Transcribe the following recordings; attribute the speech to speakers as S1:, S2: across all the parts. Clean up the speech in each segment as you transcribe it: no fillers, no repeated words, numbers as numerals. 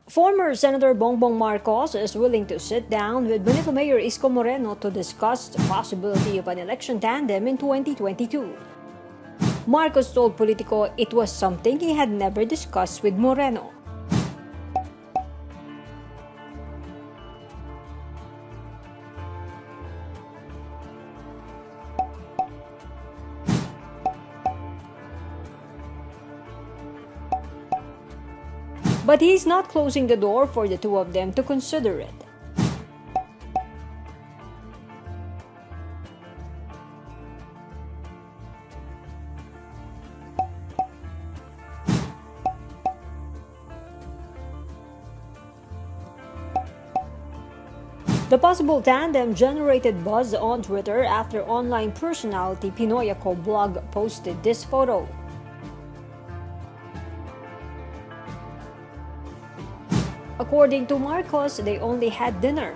S1: Former Senator Bongbong Marcos is willing to sit down with Manila Mayor Isko Moreno to discuss the possibility of an election tandem in 2022. Marcos told Politiko it was something he had never discussed with Moreno. But he's not closing the door for the two of them to consider it. The possible tandem generated buzz on Twitter after online personality Pinoy Ako blog posted this photo. According to Marcos, they only had dinner.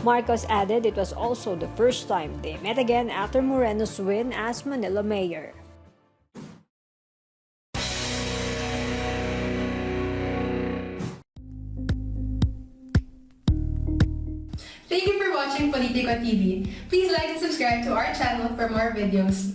S1: Marcos added it was also the first time they met again after Moreno's win as Manila Mayor.
S2: Thank you for watching Politiko TV. Please like and subscribe to our channel for more videos.